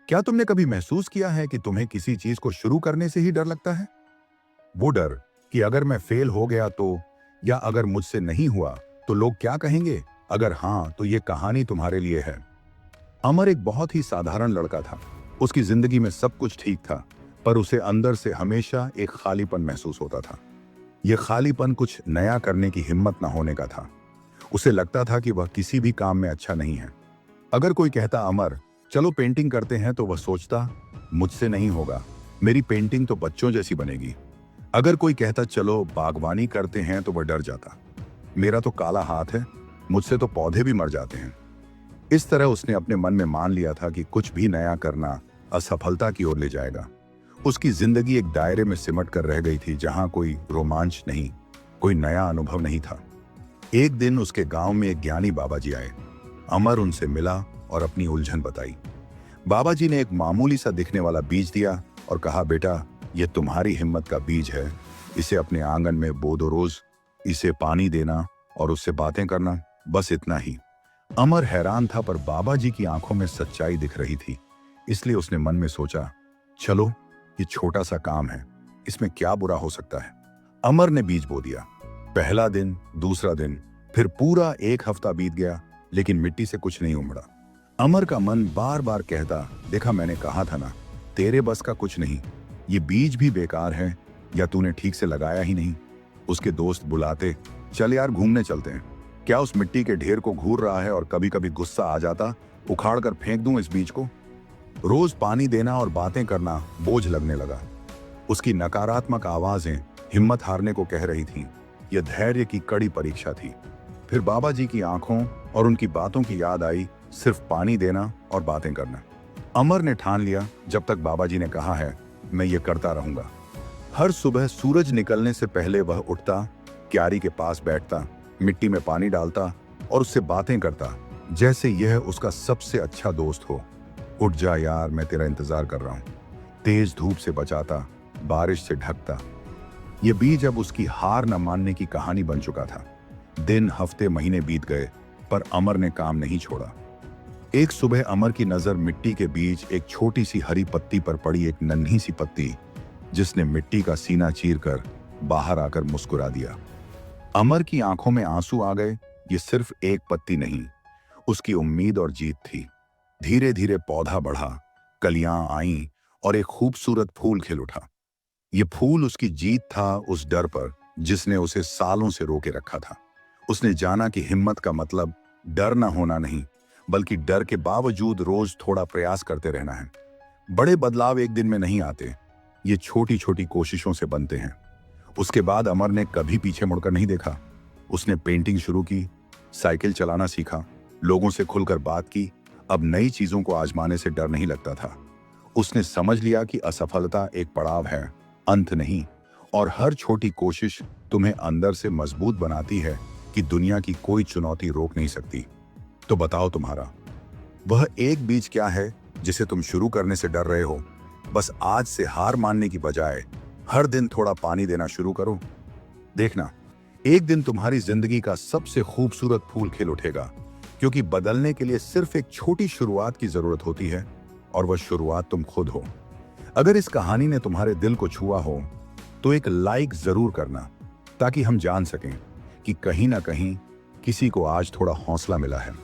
क्या तुमने कभी महसूस किया है कि तुम्हें किसी चीज को शुरू करने से ही डर लगता है? वो डर कि अगर मैं फेल हो गया तो, या अगर मुझसे नहीं हुआ तो लोग क्या कहेंगे? अगर हाँ, तो ये कहानी तुम्हारे लिए है। अमर एक बहुत ही साधारण लड़का था। उसकी जिंदगी में सब कुछ ठीक था, पर उसे अंदर से हमेशा एक खालीपन महसूस होता था। यह खालीपन कुछ नया करने की हिम्मत न होने का था। उसे लगता था कि वह किसी भी काम में अच्छा नहीं है। अगर कोई कहता, अमर चलो पेंटिंग करते हैं, तो वह सोचता, मुझसे नहीं होगा, मेरी पेंटिंग तो बच्चों जैसी बनेगी। अगर कोई कहता चलो बागवानी करते हैं, तो वह डर जाता, मेरा तो काला हाथ है, मुझसे तो पौधे भी मर जाते हैं। इस तरह उसने अपने मन में मान लिया था कि कुछ भी नया करना असफलता की ओर ले जाएगा। उसकी जिंदगी एक दायरे में सिमट कर रह गई थी, जहां कोई रोमांच नहीं, कोई नया अनुभव नहीं था। एक दिन उसके गांव में एक ज्ञानी बाबा जी आए। अमर उनसे मिला और अपनी उलझन बताई। बाबा जी ने एक मामूली सा दिखने वाला बीज दिया और कहा, बेटा यह तुम्हारी हिम्मत का बीज है, इसे अपने आंगन में बो दो, रोज इसे पानी देना और उससे बातें करना, बस इतना ही। अमर हैरान था, पर बाबा जी की आंखों में सच्चाई दिख रही थी। इसलिए उसने मन में सोचा, चलो ये छोटा सा काम है, इसमें क्या बुरा हो सकता है। अमर ने बीज बो दिया। पहला दिन, दूसरा दिन, फिर पूरा एक हफ्ता बीत गया, लेकिन मिट्टी से कुछ नहीं उमड़ा। अमर का मन बार बार कहता, देखा मैंने कहा था ना, तेरे बस का कुछ नहीं, ये बीज भी बेकार है, या तूने ठीक से लगाया ही नहीं। उसके दोस्त बुलाते, चल यार घूमने चलते हैं। क्या उस मिट्टी के ढेर को घूर रहा है? और कभी कभी गुस्सा आ जाता, उखाड़ कर फेंक दूं इस बीज को। रोज पानी देना और बातें करना बोझ लगने लगा। उसकी नकारात्मक आवाजें हिम्मत हारने को कह रही थीं। यह धैर्य की कड़ी परीक्षा थी। फिर बाबा जी की आंखों और उनकी बातों की याद आई, सिर्फ पानी देना और बातें करना। अमर ने ठान लिया, जब तक बाबा जी ने कहा है मैं ये करता रहूंगा। हर सुबह सूरज निकलने से पहले वह उठता, क्यारी के पास बैठता, मिट्टी में पानी डालता और उससे बातें करता, जैसे यह उसका सबसे अच्छा दोस्त हो। उठ जा यार, मैं तेरा इंतजार कर रहा हूं। तेज धूप से बचाता, बारिश से ढकता। यह बीज अब उसकी हार न मानने की कहानी बन चुका था। दिन, हफ्ते, महीने बीत गए, पर अमर ने काम नहीं छोड़ा। एक सुबह अमर की नजर मिट्टी के बीच एक छोटी सी हरी पत्ती पर पड़ी, एक नन्ही सी पत्ती जिसने मिट्टी का सीना चीरकर बाहर आकर मुस्कुरा दिया। अमर की आंखों में आंसू आ गए। ये सिर्फ एक पत्ती नहीं, उसकी उम्मीद और जीत थी। धीरे धीरे पौधा बढ़ा, कलियां आईं और एक खूबसूरत फूल खिल उठा। ये फूल उसकी जीत था उस डर पर जिसने उसे सालों से रोके रखा था। उसने जाना कि हिम्मत का मतलब डर न होना नहीं, बल्कि डर के बावजूद रोज थोड़ा प्रयास करते रहना है। बड़े बदलाव एक दिन में नहीं आते, ये छोटी छोटी कोशिशों से बनते हैं। उसके बाद अमर ने कभी पीछे मुड़कर नहीं देखा। उसने पेंटिंग शुरू की, साइकिल चलाना सीखा, लोगों से खुलकर बात की। अब नई चीजों को आजमाने से डर नहीं लगता था। उसने समझ लिया कि असफलता एक पड़ाव है, अंत नहीं, और हर छोटी कोशिश तुम्हें अंदर से मजबूत बनाती है कि दुनिया की कोई चुनौती रोक नहीं सकती। तो बताओ, तुम्हारा वह एक बीज क्या है जिसे तुम शुरू करने से डर रहे हो? बस आज से हार मानने की बजाय हर दिन थोड़ा पानी देना शुरू करो। देखना, एक दिन तुम्हारी जिंदगी का सबसे खूबसूरत फूल खिल उठेगा, क्योंकि बदलने के लिए सिर्फ एक छोटी शुरुआत की जरूरत होती है, और वह शुरुआत तुम खुद हो। अगर इस कहानी ने तुम्हारे दिल को छुआ हो, तो एक लाइक जरूर करना, ताकि हम जान सकें कि कहीं ना कहीं किसी को आज थोड़ा हौसला मिला है।